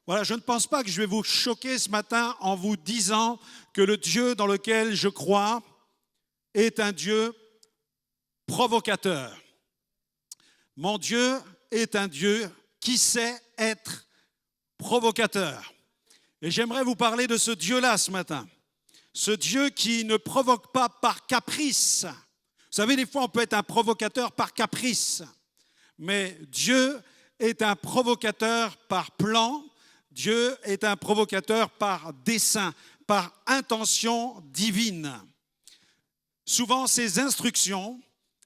Voilà, je ne pense pas que je vais vous choquer ce matin en vous disant que le Dieu dans lequel je crois est un Dieu provocateur. Mon Dieu est un Dieu qui sait être provocateur. Et j'aimerais vous parler de ce Dieu-là ce matin. Ce Dieu qui ne provoque pas par caprice. Vous savez, des fois, on peut être un provocateur par caprice. Mais Dieu est un provocateur par plan. Dieu est un provocateur par dessein, par intention divine. Souvent, ces instructions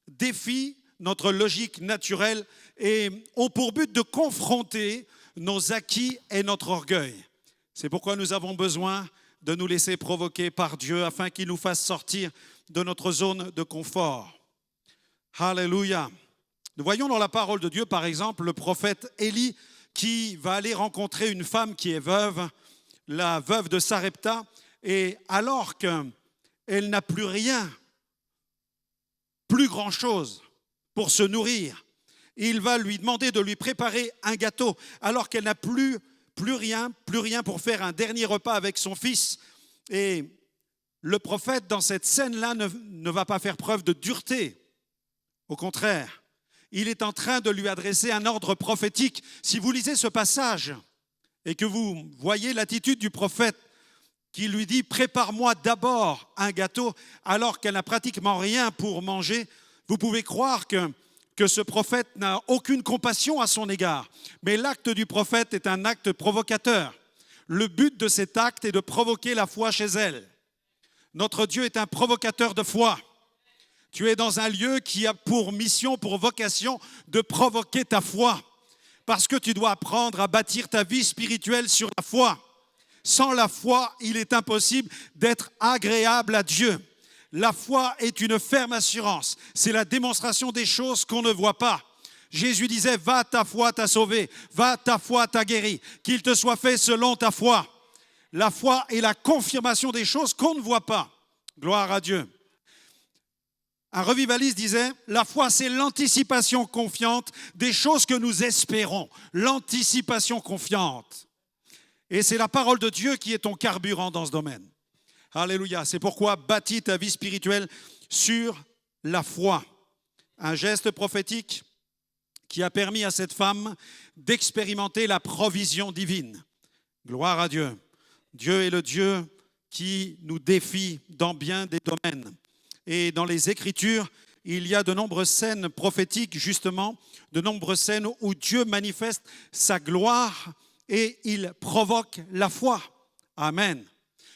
défient notre logique naturelle et ont pour but de confronter nos acquis et notre orgueil. C'est pourquoi nous avons besoin de nous laisser provoquer par Dieu afin qu'il nous fasse sortir de notre zone de confort. Alléluia. Nous voyons dans la parole de Dieu, par exemple, le prophète Élie qui va aller rencontrer une femme qui est veuve, la veuve de Sarepta, et alors qu'elle n'a plus rien, plus grand-chose pour se nourrir, il va lui demander de lui préparer un gâteau alors qu'elle n'a plus rien pour faire un dernier repas avec son fils. Et le prophète, dans cette scène-là, ne va pas faire preuve de dureté. Au contraire, il est en train de lui adresser un ordre prophétique. Si vous lisez ce passage et que vous voyez l'attitude du prophète qui lui dit « Prépare-moi d'abord un gâteau » alors qu'elle n'a pratiquement rien pour manger, vous pouvez croire que ce prophète n'a aucune compassion à son égard. Mais l'acte du prophète est un acte provocateur. Le but de cet acte est de provoquer la foi chez elle. Notre Dieu est un provocateur de foi. Tu es dans un lieu qui a pour mission, pour vocation de provoquer ta foi. Parce que tu dois apprendre à bâtir ta vie spirituelle sur la foi. Sans la foi, il est impossible d'être agréable à Dieu. La foi est une ferme assurance. C'est la démonstration des choses qu'on ne voit pas. Jésus disait, va, ta foi t'a sauvé. Va, ta foi t'a guéri. Qu'il te soit fait selon ta foi. La foi est la confirmation des choses qu'on ne voit pas. Gloire à Dieu. Un revivaliste disait, la foi c'est l'anticipation confiante des choses que nous espérons. L'anticipation confiante. Et c'est la parole de Dieu qui est ton carburant dans ce domaine. Alléluia. C'est pourquoi bâtis ta vie spirituelle sur la foi. Un geste prophétique qui a permis à cette femme d'expérimenter la provision divine. Gloire à Dieu. Dieu est le Dieu qui nous défie dans bien des domaines. Et dans les Écritures, il y a de nombreuses scènes prophétiques, justement, de nombreuses scènes où Dieu manifeste sa gloire et il provoque la foi. Amen.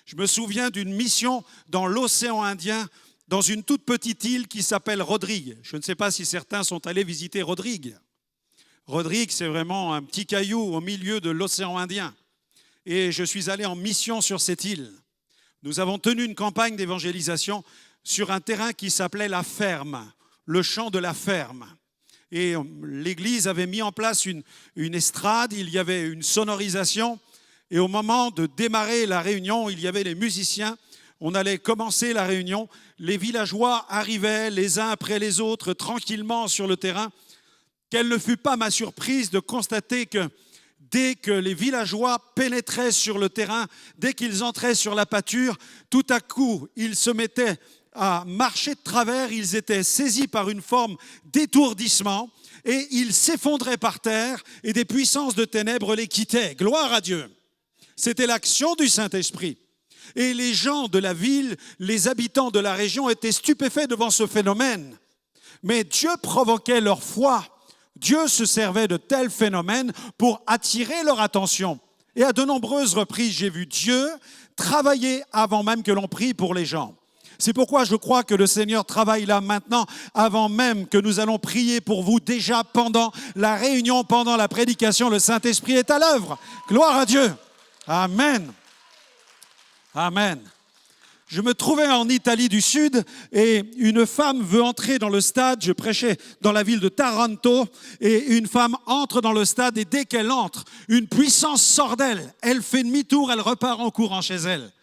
Je me souviens d'une mission dans l'océan Indien, dans une toute petite île qui s'appelle Rodrigue. Je ne sais pas si certains sont allés visiter Rodrigue. Rodrigue, c'est vraiment un petit caillou au milieu de l'océan Indien. Et je suis allé en mission sur cette île. Nous avons tenu une campagne d'évangélisation sur un terrain qui s'appelait la ferme, le champ de la ferme. Et l'église avait mis en place une estrade, il y avait une sonorisation. Et au moment de démarrer la réunion, il y avait les musiciens. On allait commencer la réunion. Les villageois arrivaient les uns après les autres tranquillement sur le terrain. Quelle ne fut pas ma surprise de constater que dès que les villageois pénétraient sur le terrain, dès qu'ils entraient sur la pâture, tout à coup, ils se mettaient à marcher de travers, ils étaient saisis par une forme d'étourdissement et ils s'effondraient par terre et des puissances de ténèbres les quittaient. Gloire à Dieu! C'était l'action du Saint-Esprit. Et les gens de la ville, les habitants de la région étaient stupéfaits devant ce phénomène. Mais Dieu provoquait leur foi. Dieu se servait de tels phénomènes pour attirer leur attention. Et à de nombreuses reprises, j'ai vu Dieu travailler avant même que l'on prie pour les gens. C'est pourquoi je crois que le Seigneur travaille là maintenant, avant même que nous allons prier pour vous. Déjà pendant la réunion, pendant la prédication, le Saint-Esprit est à l'œuvre. Gloire à Dieu. Amen. Amen. Je me trouvais en Italie du Sud et une femme veut entrer dans le stade. Je prêchais dans la ville de Taranto et une femme entre dans le stade et dès qu'elle entre, une puissance sort d'elle. Elle fait demi-tour, elle repart en courant chez elle.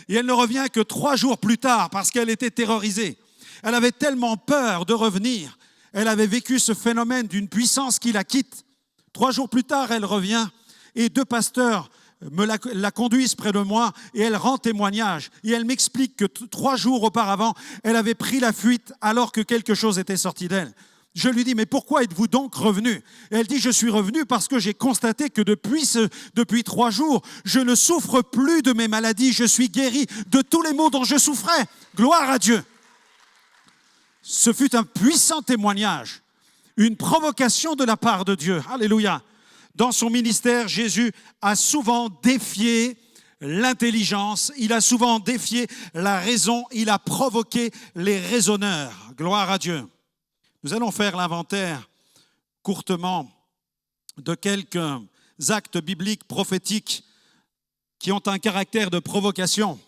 Et elle ne revient que 3 jours plus tard parce qu'elle était terrorisée. Elle avait tellement peur de revenir. Elle avait vécu ce phénomène d'une puissance qui la quitte. 3 jours plus tard, elle revient Et 2 pasteurs la conduisent près de moi et elle rend témoignage. Et elle m'explique que 3 jours auparavant, elle avait pris la fuite alors que quelque chose était sorti d'elle. Je lui dis, mais pourquoi êtes-vous donc revenu? Et elle dit, je suis revenu parce que j'ai constaté que depuis 3 jours, je ne souffre plus de mes maladies, je suis guéri de tous les maux dont je souffrais. Gloire à Dieu. Ce fut un puissant témoignage, une provocation de la part de Dieu. Alléluia. Dans son ministère, Jésus a souvent défié l'intelligence, il a souvent défié la raison, il a provoqué les raisonneurs. Gloire à Dieu. Nous allons faire l'inventaire courtement de quelques actes bibliques prophétiques qui ont un caractère de provocation.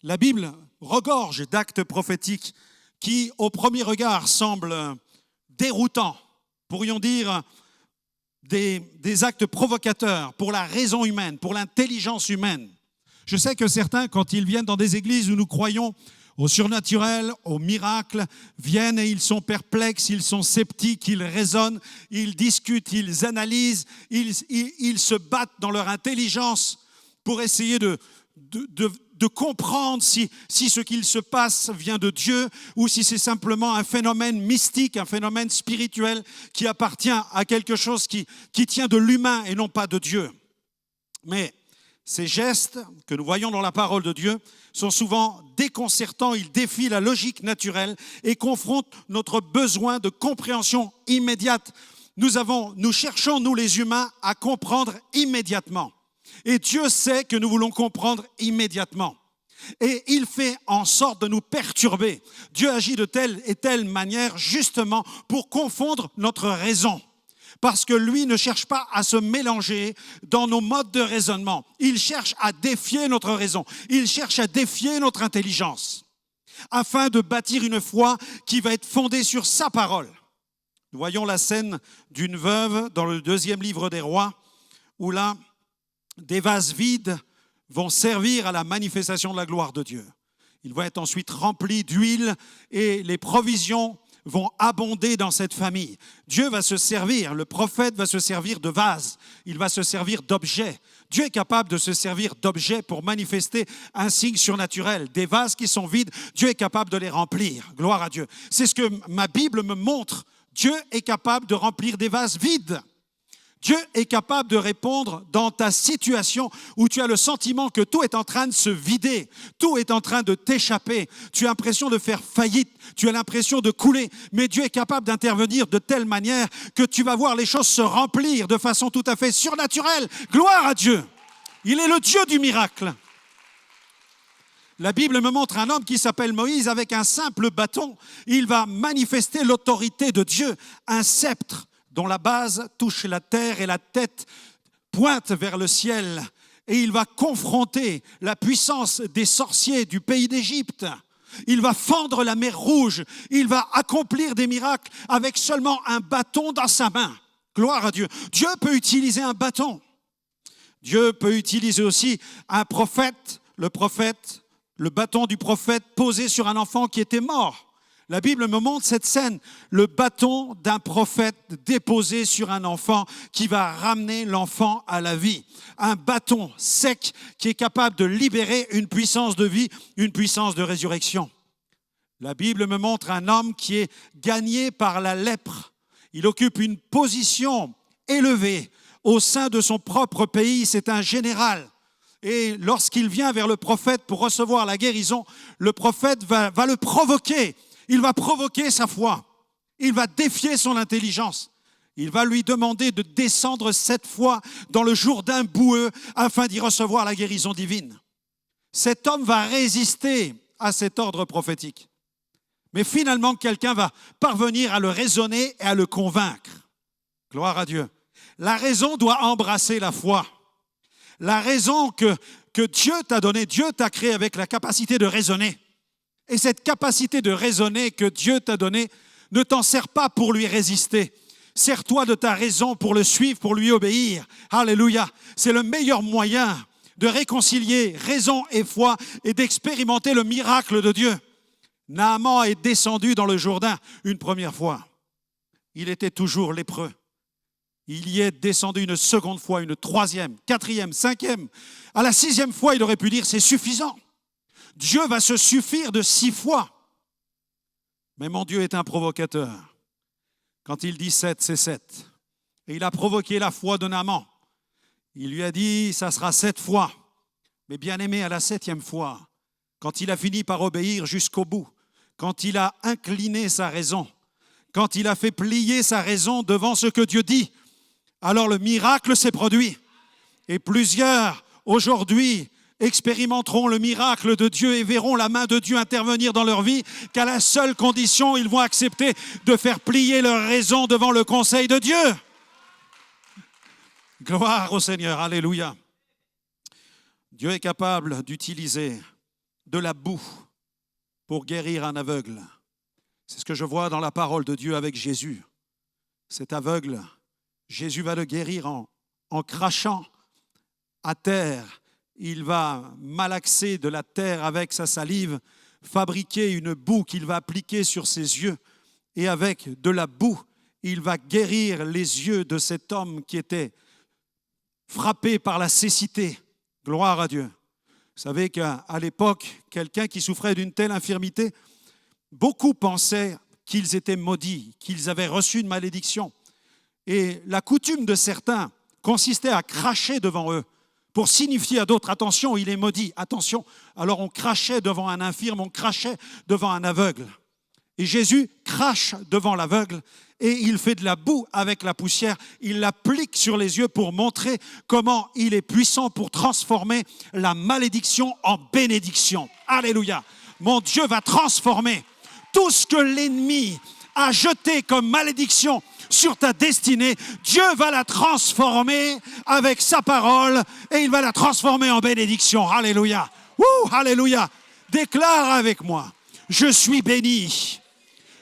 La Bible regorge d'actes prophétiques qui, au premier regard, semblent déroutants, pourrions dire des actes provocateurs pour la raison humaine, pour l'intelligence humaine. Je sais que certains, quand ils viennent dans des églises où nous croyons au surnaturel, au miracle, viennent et ils sont perplexes, ils sont sceptiques, ils raisonnent, ils discutent, ils analysent, ils se battent dans leur intelligence pour essayer de comprendre si ce qu'il se passe vient de Dieu ou si c'est simplement un phénomène mystique, un phénomène spirituel qui appartient à quelque chose qui tient de l'humain et non pas de Dieu. Mais ces gestes que nous voyons dans la parole de Dieu sont souvent déconcertants, ils défient la logique naturelle et confrontent notre besoin de compréhension immédiate. Nous cherchons, nous les humains, à comprendre immédiatement. Et Dieu sait que nous voulons comprendre immédiatement. Et il fait en sorte de nous perturber. Dieu agit de telle et telle manière justement pour confondre notre raison. Parce que lui ne cherche pas à se mélanger dans nos modes de raisonnement. Il cherche à défier notre raison. Il cherche à défier notre intelligence afin de bâtir une foi qui va être fondée sur sa parole. Nous voyons la scène d'une veuve dans le 2e livre des Rois où là, des vases vides vont servir à la manifestation de la gloire de Dieu. Ils vont être ensuite remplis d'huile et les provisions vont abonder dans cette famille. Dieu va se servir, le prophète va se servir de vases, il va se servir d'objets. Dieu est capable de se servir d'objets pour manifester un signe surnaturel. Des vases qui sont vides, Dieu est capable de les remplir. Gloire à Dieu. C'est ce que ma Bible me montre. Dieu est capable de remplir des vases vides. Dieu est capable de répondre dans ta situation où tu as le sentiment que tout est en train de se vider, tout est en train de t'échapper, tu as l'impression de faire faillite, tu as l'impression de couler, mais Dieu est capable d'intervenir de telle manière que tu vas voir les choses se remplir de façon tout à fait surnaturelle. Gloire à Dieu! Il est le Dieu du miracle. La Bible me montre un homme qui s'appelle Moïse avec un simple bâton. Il va manifester l'autorité de Dieu, un sceptre dont la base touche la terre et la tête pointe vers le ciel. Et il va confronter la puissance des sorciers du pays d'Égypte. Il va fendre la mer Rouge. Il va accomplir des miracles avec seulement un bâton dans sa main. Gloire à Dieu. Dieu peut utiliser un bâton. Dieu peut utiliser aussi un prophète, le bâton du prophète posé sur un enfant qui était mort. La Bible me montre cette scène, le bâton d'un prophète déposé sur un enfant qui va ramener l'enfant à la vie. Un bâton sec qui est capable de libérer une puissance de vie, une puissance de résurrection. La Bible me montre un homme qui est gagné par la lèpre. Il occupe une position élevée au sein de son propre pays, c'est un général. Et lorsqu'il vient vers le prophète pour recevoir la guérison, le prophète va le provoquer. Il va provoquer sa foi. Il va défier son intelligence. Il va lui demander de descendre 7 fois dans le Jourdain boueux afin d'y recevoir la guérison divine. Cet homme va résister à cet ordre prophétique. Mais finalement, quelqu'un va parvenir à le raisonner et à le convaincre. Gloire à Dieu. La raison doit embrasser la foi. La raison que Dieu t'a donnée, Dieu t'a créé avec la capacité de raisonner. Et cette capacité de raisonner que Dieu t'a donnée, ne t'en sers pas pour lui résister. Sers-toi de ta raison pour le suivre, pour lui obéir. Alléluia. C'est le meilleur moyen de réconcilier raison et foi et d'expérimenter le miracle de Dieu. Naaman est descendu dans le Jourdain une première fois. Il était toujours lépreux. Il y est descendu une seconde fois, une troisième, quatrième, cinquième. À la sixième fois, il aurait pu dire, c'est suffisant. Dieu va se suffire de 6 fois. Mais mon Dieu est un provocateur. Quand il dit 7, c'est 7. Et il a provoqué la foi de Naaman. Il lui a dit, ça sera 7 fois. Mais bien aimé, à la 7e fois, quand il a fini par obéir jusqu'au bout, quand il a incliné sa raison, quand il a fait plier sa raison devant ce que Dieu dit, alors le miracle s'est produit. Et plusieurs, aujourd'hui, expérimenteront le miracle de Dieu et verront la main de Dieu intervenir dans leur vie, qu'à la seule condition, ils vont accepter de faire plier leur raison devant le conseil de Dieu. Gloire au Seigneur, alléluia. Dieu est capable d'utiliser de la boue pour guérir un aveugle. C'est ce que je vois dans la parole de Dieu avec Jésus. Cet aveugle, Jésus va le guérir en crachant à terre. Il va malaxer de la terre avec sa salive, fabriquer une boue qu'il va appliquer sur ses yeux. Et avec de la boue, il va guérir les yeux de cet homme qui était frappé par la cécité. Gloire à Dieu. Vous savez qu'à l'époque, quelqu'un qui souffrait d'une telle infirmité, beaucoup pensaient qu'ils étaient maudits, qu'ils avaient reçu une malédiction. Et la coutume de certains consistait à cracher devant eux pour signifier à d'autres, attention, il est maudit, attention. Alors on crachait devant un infirme, on crachait devant un aveugle. Et Jésus crache devant l'aveugle et il fait de la boue avec la poussière. Il l'applique sur les yeux pour montrer comment il est puissant pour transformer la malédiction en bénédiction. Alléluia. Mon Dieu va transformer tout ce que l'ennemi a jeté comme malédiction sur ta destinée. Dieu va la transformer avec sa parole et il va la transformer en bénédiction. Alléluia. Alléluia. Déclare avec moi, je suis béni.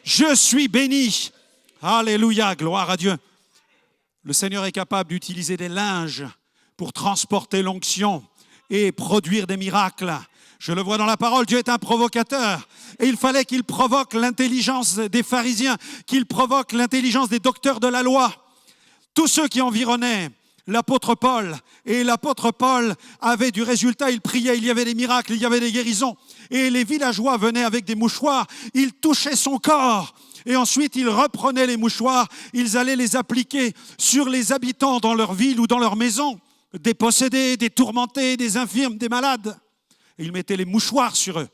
Je suis béni. Alléluia, gloire à Dieu. Le Seigneur est capable d'utiliser des linges pour transporter l'onction et produire des miracles. Je le vois dans la parole, Dieu est un provocateur. Et il fallait qu'il provoque l'intelligence des pharisiens, qu'il provoque l'intelligence des docteurs de la loi. Tous ceux qui environnaient l'apôtre Paul. Et l'apôtre Paul avait du résultat, il priait, il y avait des miracles, il y avait des guérisons. Et les villageois venaient avec des mouchoirs, ils touchaient son corps. Et ensuite, ils reprenaient les mouchoirs, ils allaient les appliquer sur les habitants dans leur ville ou dans leur maison, des possédés, des tourmentés, des infirmes, des malades. Et ils mettaient les mouchoirs sur eux.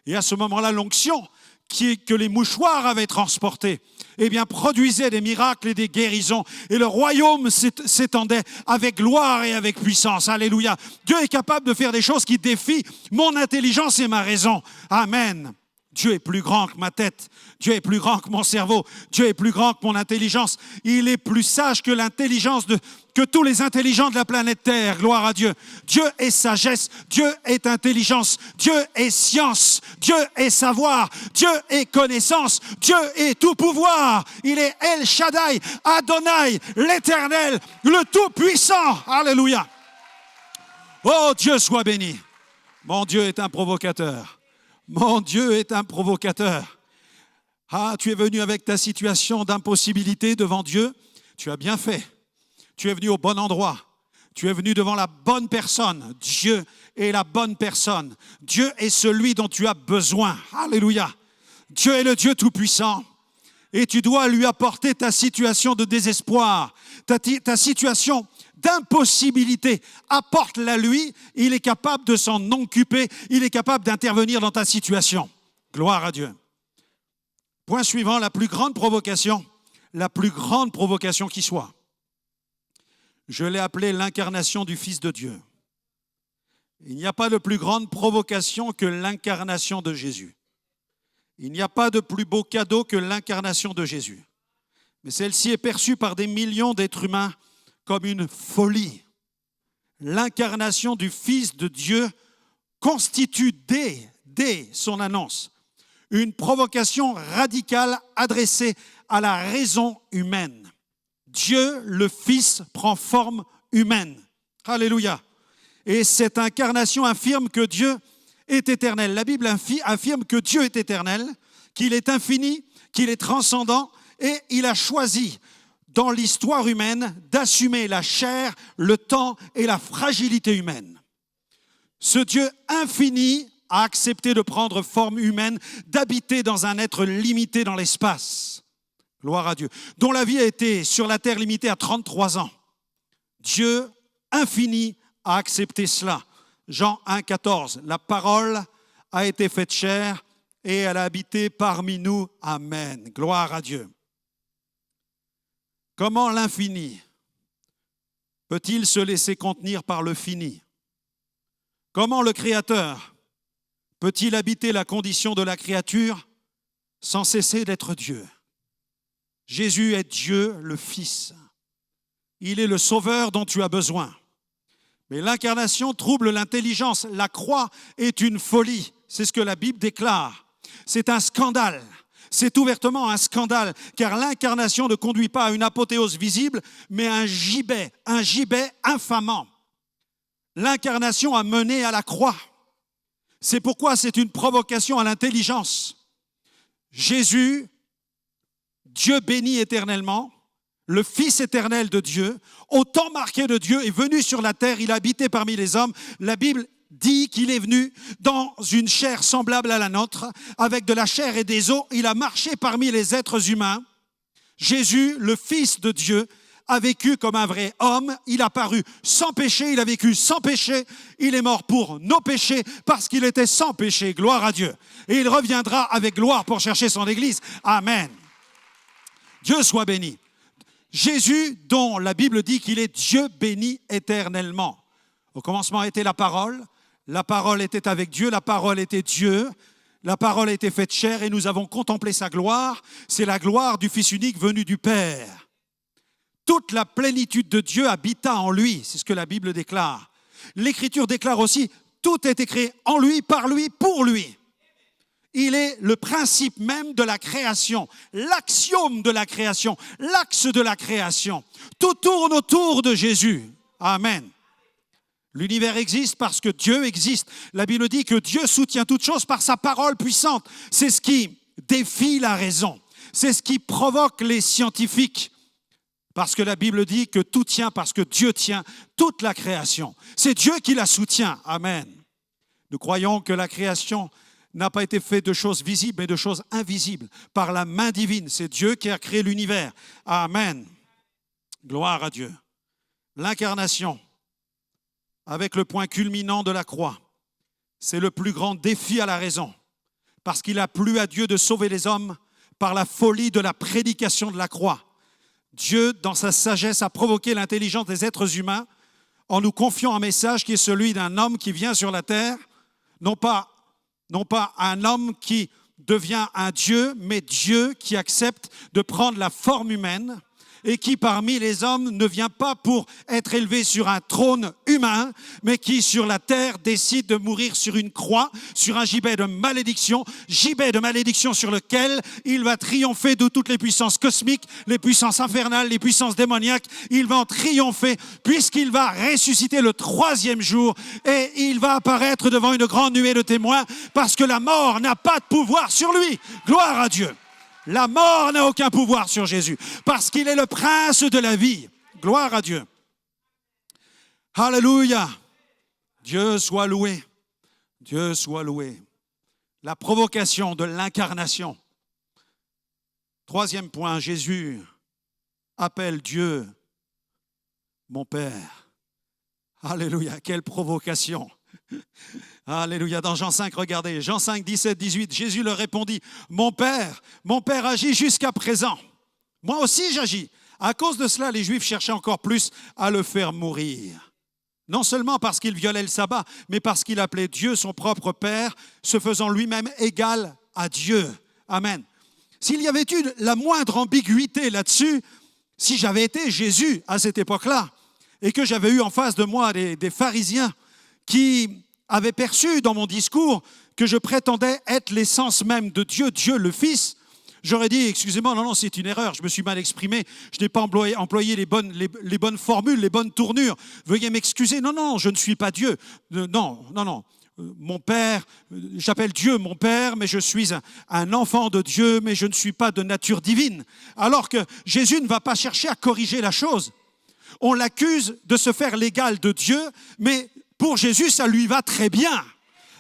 Et à ce moment-là, l'onction que les mouchoirs avaient transportée, eh bien, produisait des miracles et des guérisons. Et le royaume s'étendait avec gloire et avec puissance. Alléluia. Dieu est capable de faire des choses qui défient mon intelligence et ma raison. Amen. Dieu est plus grand que ma tête. Dieu est plus grand que mon cerveau. Dieu est plus grand que mon intelligence. Il est plus sage que l'intelligence que tous les intelligents de la planète Terre. Gloire à Dieu. Dieu est sagesse. Dieu est intelligence. Dieu est science. Dieu est savoir. Dieu est connaissance. Dieu est tout pouvoir. Il est El Shaddai, Adonai, l'Éternel, le Tout-Puissant. Alléluia. Oh, Dieu soit béni. Mon Dieu est un provocateur. Mon Dieu est un provocateur. Ah, tu es venu avec ta situation d'impossibilité devant Dieu. Tu as bien fait. Tu es venu au bon endroit. Tu es venu devant la bonne personne. Dieu est la bonne personne. Dieu est celui dont tu as besoin. Alléluia. Dieu est le Dieu tout-puissant. Et tu dois lui apporter ta situation de désespoir, ta situation d'impossibilité. Apporte-la lui, il est capable de s'en occuper, il est capable d'intervenir dans ta situation. Gloire à Dieu. Point suivant, la plus grande provocation qui soit. Je l'ai appelée l'incarnation du Fils de Dieu. Il n'y a pas de plus grande provocation que l'incarnation de Jésus. Il n'y a pas de plus beau cadeau que l'incarnation de Jésus. Mais celle-ci est perçue par des millions d'êtres humains comme une folie. L'incarnation du Fils de Dieu constitue dès son annonce une provocation radicale adressée à la raison humaine. Dieu, le Fils, prend forme humaine. Alléluia. Et cette incarnation affirme que Dieu est éternel. La Bible affirme que Dieu est éternel, qu'il est infini, qu'il est transcendant et il a choisi dans l'histoire humaine d'assumer la chair, le temps et la fragilité humaine. Ce Dieu infini a accepté de prendre forme humaine, d'habiter dans un être limité dans l'espace. Gloire à Dieu. Dont la vie a été sur la terre limitée à 33 ans. Dieu infini a accepté cela. Jean 1, 14. La parole a été faite chair et elle a habité parmi nous. Amen. Gloire à Dieu. Comment l'infini peut-il se laisser contenir par le fini? Comment le Créateur peut-il habiter la condition de la créature sans cesser d'être Dieu? Jésus est Dieu, le Fils. Il est le Sauveur dont tu as besoin. Mais l'incarnation trouble l'intelligence. La croix est une folie. C'est ce que la Bible déclare. C'est un scandale. C'est ouvertement un scandale, car l'incarnation ne conduit pas à une apothéose visible, mais à un gibet infamant. L'incarnation a mené à la croix. C'est pourquoi c'est une provocation à l'intelligence. Jésus, Dieu béni éternellement, le Fils éternel de Dieu, au temps marqué de Dieu, est venu sur la terre, il a habité parmi les hommes. La Bible dit qu'il est venu dans une chair semblable à la nôtre, avec de la chair et des os. Il a marché parmi les êtres humains. Jésus, le Fils de Dieu, a vécu comme un vrai homme. Il a paru sans péché, il a vécu sans péché. Il est mort pour nos péchés parce qu'il était sans péché. Gloire à Dieu. Et il reviendra avec gloire pour chercher son Église. Amen. Dieu soit béni. Jésus, dont la Bible dit qu'il est Dieu béni éternellement. Au commencement était la parole était avec Dieu, la parole était Dieu, la parole a été faite chair et nous avons contemplé sa gloire. C'est la gloire du Fils unique venu du Père. Toute la plénitude de Dieu habita en lui, c'est ce que la Bible déclare. L'Écriture déclare aussi, tout a été créé en lui, par lui, pour lui. Il est le principe même de la création, l'axiome de la création, l'axe de la création. Tout tourne autour de Jésus. Amen. L'univers existe parce que Dieu existe. La Bible dit que Dieu soutient toutes choses par sa parole puissante. C'est ce qui défie la raison. C'est ce qui provoque les scientifiques. Parce que la Bible dit que tout tient parce que Dieu tient toute la création. C'est Dieu qui la soutient. Amen. Nous croyons que la création n'a pas été faite de choses visibles, mais de choses invisibles, par la main divine. C'est Dieu qui a créé l'univers. Amen. Gloire à Dieu. L'incarnation, avec le point culminant de la croix, c'est le plus grand défi à la raison, parce qu'il a plu à Dieu de sauver les hommes par la folie de la prédication de la croix. Dieu, dans sa sagesse, a provoqué l'intelligence des êtres humains en nous confiant un message qui est celui d'un homme qui vient sur la terre, non pas un homme qui devient un Dieu, mais Dieu qui accepte de prendre la forme humaine et qui parmi les hommes ne vient pas pour être élevé sur un trône humain, mais qui sur la terre décide de mourir sur une croix, sur un gibet de malédiction sur lequel il va triompher de toutes les puissances cosmiques, les puissances infernales, les puissances démoniaques. Il va en triompher puisqu'il va ressusciter le 3e jour et il va apparaître devant une grande nuée de témoins parce que la mort n'a pas de pouvoir sur lui. Gloire à Dieu. La mort n'a aucun pouvoir sur Jésus parce qu'il est le prince de la vie. Gloire à Dieu. Alléluia. Dieu soit loué. Dieu soit loué. La provocation de l'incarnation. 3e point, Jésus appelle Dieu mon Père. Alléluia. Quelle provocation. Alléluia. Dans Jean 5, regardez, Jean 5, 17, 18, Jésus leur répondit, mon Père agit jusqu'à présent. Moi aussi j'agis. À cause de cela, les Juifs cherchaient encore plus à le faire mourir. Non seulement parce qu'il violait le sabbat, mais parce qu'il appelait Dieu son propre Père, se faisant lui-même égal à Dieu. Amen. S'il y avait eu la moindre ambiguïté là-dessus, si j'avais été Jésus à cette époque-là, et que j'avais eu en face de moi des pharisiens qui avaient perçu dans mon discours que je prétendais être l'essence même de Dieu, Dieu le Fils, j'aurais dit, excusez-moi, non, c'est une erreur, je me suis mal exprimé, je n'ai pas employé les bonnes formules, les bonnes tournures, veuillez m'excuser, non, je ne suis pas Dieu, non, mon Père, j'appelle Dieu mon Père, mais je suis un enfant de Dieu, mais je ne suis pas de nature divine. Alors que Jésus ne va pas chercher à corriger la chose. On l'accuse de se faire l'égal de Dieu, mais pour Jésus, ça lui va très bien.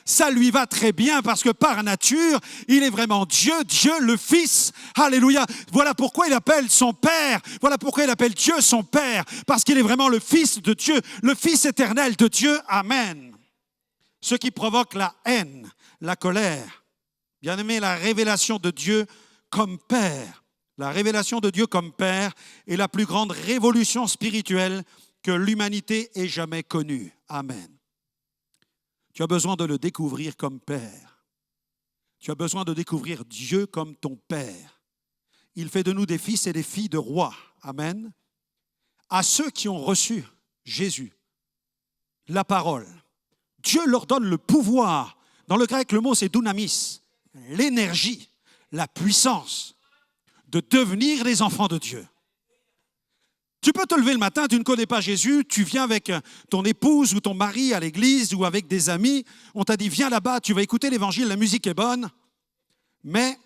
Ça lui va très bien parce que par nature, il est vraiment Dieu, Dieu le Fils. Alléluia. Voilà pourquoi il appelle son Père. Voilà pourquoi il appelle Dieu son Père. Parce qu'il est vraiment le Fils de Dieu, le Fils éternel de Dieu. Amen. Ce qui provoque la haine, la colère. Bien aimé, la révélation de Dieu comme Père. La révélation de Dieu comme Père est la plus grande révolution spirituelle que l'humanité ait jamais connue. Amen. Tu as besoin de le découvrir comme Père. Tu as besoin de découvrir Dieu comme ton Père. Il fait de nous des fils et des filles de rois. Amen. À ceux qui ont reçu Jésus, la parole, Dieu leur donne le pouvoir. Dans le grec, le mot c'est dunamis, l'énergie, la puissance de devenir les enfants de Dieu. Tu peux te lever le matin, tu ne connais pas Jésus, tu viens avec ton épouse ou ton mari à l'église ou avec des amis, on t'a dit viens là-bas, tu vas écouter l'évangile, la musique est bonne, mais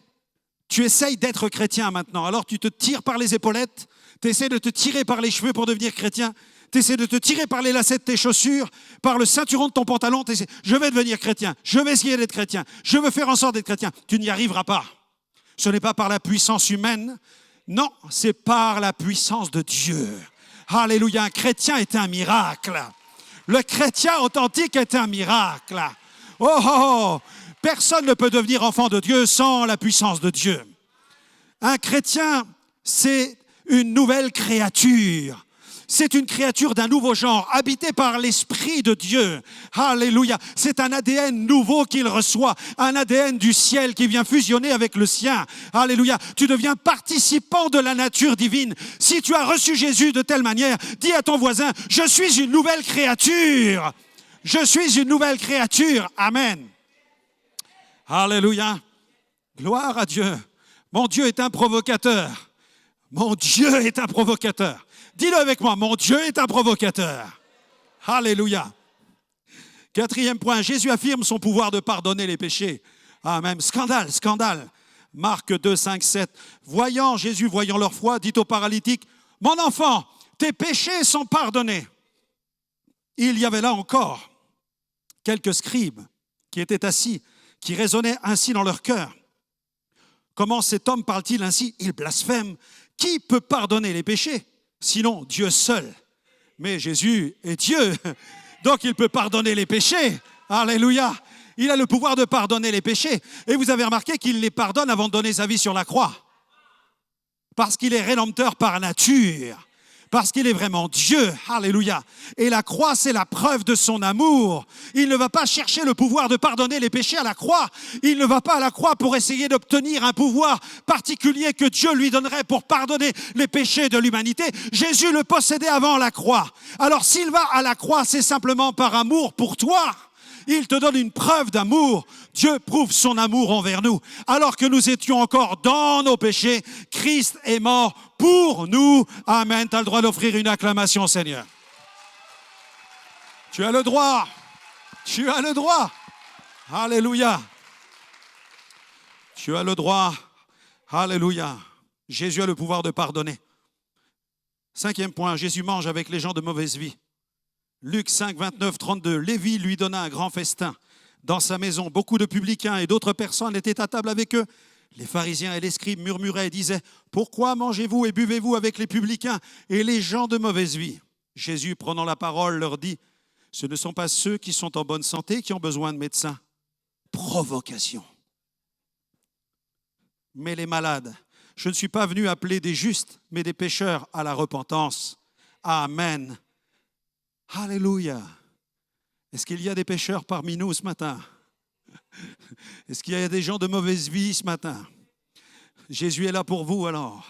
tu essayes d'être chrétien maintenant. Alors tu te tires par les épaulettes, tu essaies de te tirer par les cheveux pour devenir chrétien, tu essaies de te tirer par les lacets de tes chaussures, par le ceinturon de ton pantalon, je vais devenir chrétien, je vais essayer d'être chrétien, je veux faire en sorte d'être chrétien. Tu n'y arriveras pas. Ce n'est pas par la puissance humaine, non, c'est par la puissance de Dieu. Alléluia, un chrétien est un miracle. Le chrétien authentique est un miracle. Oh, oh, oh, personne ne peut devenir enfant de Dieu sans la puissance de Dieu. Un chrétien, c'est une nouvelle créature. C'est une créature d'un nouveau genre, habitée par l'Esprit de Dieu. Alléluia. C'est un ADN nouveau qu'il reçoit, un ADN du ciel qui vient fusionner avec le sien. Alléluia. Tu deviens participant de la nature divine. Si tu as reçu Jésus de telle manière, dis à ton voisin, je suis une nouvelle créature. Je suis une nouvelle créature. Amen. Alléluia. Gloire à Dieu. Mon Dieu est un provocateur. Mon Dieu est un provocateur. Dis-le avec moi, mon Dieu est un provocateur. Alléluia. Quatrième point, Jésus affirme son pouvoir de pardonner les péchés. Amen. Scandale, scandale. Marc 2, 5, 7. Jésus voyant leur foi, dit au paralytique, mon enfant, tes péchés sont pardonnés. Il y avait là encore quelques scribes qui étaient assis, qui raisonnaient ainsi dans leur cœur. Comment cet homme parle-t-il ainsi? Il blasphème. Qui peut pardonner les péchés? Sinon, Dieu seul. Mais Jésus est Dieu, donc il peut pardonner les péchés. Alléluia. Il a le pouvoir de pardonner les péchés. Et vous avez remarqué qu'il les pardonne avant de donner sa vie sur la croix. Parce qu'il est rédempteur par nature. Parce qu'il est vraiment Dieu. Alléluia. Et la croix, c'est la preuve de son amour. Il ne va pas chercher le pouvoir de pardonner les péchés à la croix. Il ne va pas à la croix pour essayer d'obtenir un pouvoir particulier que Dieu lui donnerait pour pardonner les péchés de l'humanité. Jésus le possédait avant la croix. Alors s'il va à la croix, c'est simplement par amour pour toi. Il te donne une preuve d'amour. Dieu prouve son amour envers nous. Alors que nous étions encore dans nos péchés, Christ est mort pour nous. Amen. Tu as le droit d'offrir une acclamation, Seigneur. Tu as le droit. Tu as le droit. Alléluia. Tu as le droit. Alléluia. Jésus a le pouvoir de pardonner. Cinquième point, Jésus mange avec les gens de mauvaise vie. Luc 5, 29, 32. Lévi lui donna un grand festin. Dans sa maison, beaucoup de publicains et d'autres personnes étaient à table avec eux. Les pharisiens et les scribes murmuraient et disaient « Pourquoi mangez-vous et buvez-vous avec les publicains et les gens de mauvaise vie ?» Jésus, prenant la parole, leur dit « Ce ne sont pas ceux qui sont en bonne santé qui ont besoin de médecins. Provocation. Mais les malades. Je ne suis pas venu appeler des justes, mais des pécheurs à la repentance. Amen. » Alléluia. Est-ce qu'il y a des pécheurs parmi nous ce matin? Est-ce qu'il y a des gens de mauvaise vie ce matin? Jésus est là pour vous alors.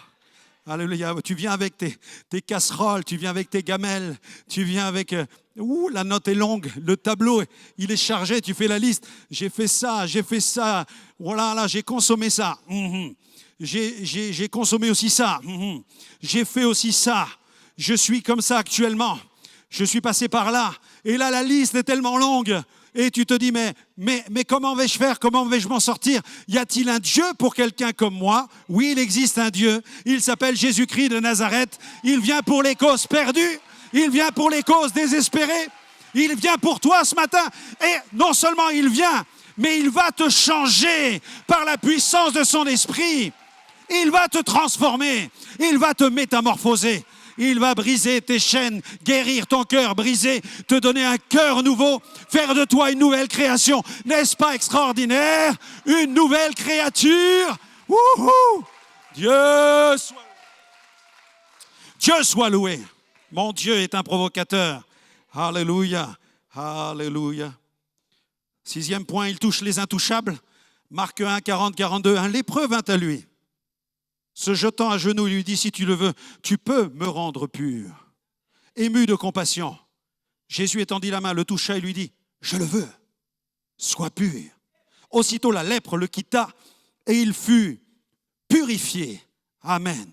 Alléluia. Tu viens avec tes casseroles, tu viens avec tes gamelles, tu viens avec... la note est longue, le tableau, il est chargé, tu fais la liste. J'ai fait ça, voilà, là, j'ai consommé ça. J'ai consommé aussi ça. J'ai fait aussi ça. Je suis comme ça actuellement. Je suis passé par là. Et là, la liste est tellement longue. et tu te dis, mais comment vais-je faire? Comment vais-je m'en sortir? Y a-t-il un Dieu pour quelqu'un comme moi? Oui, il existe un Dieu. Il s'appelle Jésus-Christ de Nazareth. Il vient pour les causes perdues. Il vient pour les causes désespérées. Il vient pour toi ce matin. Et non seulement il vient, mais il va te changer par la puissance de son esprit. Il va te transformer. Il va te métamorphoser. Il va briser tes chaînes, guérir ton cœur brisé, te donner un cœur nouveau, faire de toi une nouvelle création. N'est-ce pas extraordinaire? Une nouvelle créature. Wouhou! Dieu soit loué. Mon Dieu est un provocateur. Alléluia. Alléluia. 6e point, il touche les intouchables. Marc 1, 40, 42. Un lépreux vint à lui. Se jetant à genoux, il lui dit, si tu le veux, tu peux me rendre pur. Ému de compassion, Jésus étendit la main, le toucha et lui dit, je le veux, sois pur. Aussitôt la lèpre le quitta et il fut purifié. Amen.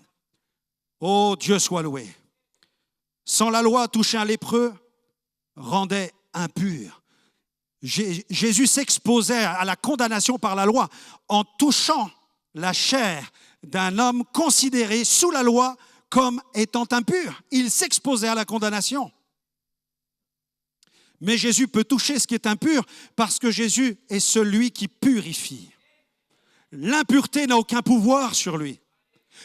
Oh, Dieu soit loué. Sans la loi, toucher un lépreux rendait impur. Jésus s'exposait à la condamnation par la loi en touchant la chair d'un homme considéré sous la loi comme étant impur. Il s'exposait à la condamnation. Mais Jésus peut toucher ce qui est impur parce que Jésus est celui qui purifie. L'impureté n'a aucun pouvoir sur lui.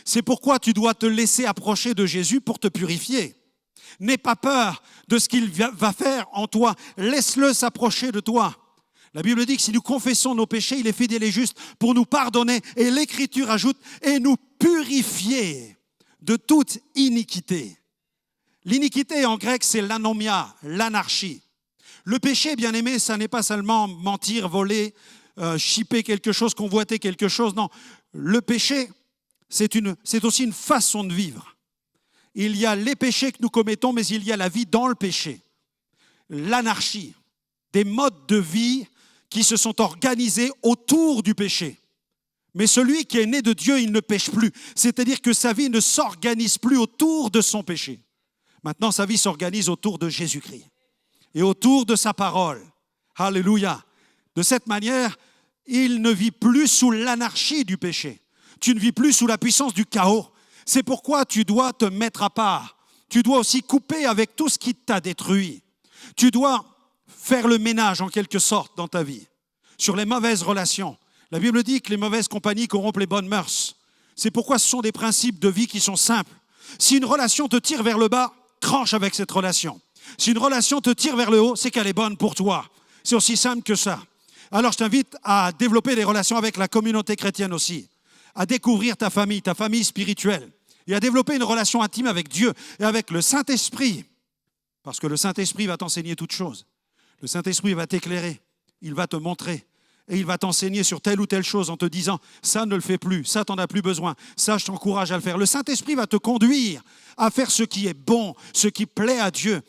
C'est pourquoi tu dois te laisser approcher de Jésus pour te purifier. N'aie pas peur de ce qu'il va faire en toi. Laisse-le s'approcher de toi. La Bible dit que si nous confessons nos péchés, il est fidèle et juste pour nous pardonner. Et l'Écriture ajoute, et nous purifier de toute iniquité. L'iniquité en grec, c'est l'anomia, l'anarchie. Le péché, bien aimé, ça n'est pas seulement mentir, voler, chipper quelque chose, convoiter quelque chose. Non, le péché, c'est aussi une façon de vivre. Il y a les péchés que nous commettons, mais il y a la vie dans le péché. L'anarchie, des modes de vie qui se sont organisés autour du péché. Mais celui qui est né de Dieu, il ne pêche plus. C'est-à-dire que sa vie ne s'organise plus autour de son péché. Maintenant, sa vie s'organise autour de Jésus-Christ et autour de sa parole. Alléluia. De cette manière, il ne vit plus sous l'anarchie du péché. Tu ne vis plus sous la puissance du chaos. C'est pourquoi tu dois te mettre à part. Tu dois aussi couper avec tout ce qui t'a détruit. Tu dois faire le ménage en quelque sorte dans ta vie, sur les mauvaises relations. La Bible dit que les mauvaises compagnies corrompent les bonnes mœurs. C'est pourquoi ce sont des principes de vie qui sont simples. Si une relation te tire vers le bas, tranche avec cette relation. Si une relation te tire vers le haut, c'est qu'elle est bonne pour toi. C'est aussi simple que ça. Alors je t'invite à développer des relations avec la communauté chrétienne aussi, à découvrir ta famille spirituelle, et à développer une relation intime avec Dieu et avec le Saint-Esprit, parce que le Saint-Esprit va t'enseigner toutes choses. Le Saint-Esprit va t'éclairer, il va te montrer et il va t'enseigner sur telle ou telle chose en te disant « ça ne le fais plus, ça t'en as plus besoin, ça je t'encourage à le faire ». Le Saint-Esprit va te conduire à faire ce qui est bon, ce qui plaît à Dieu.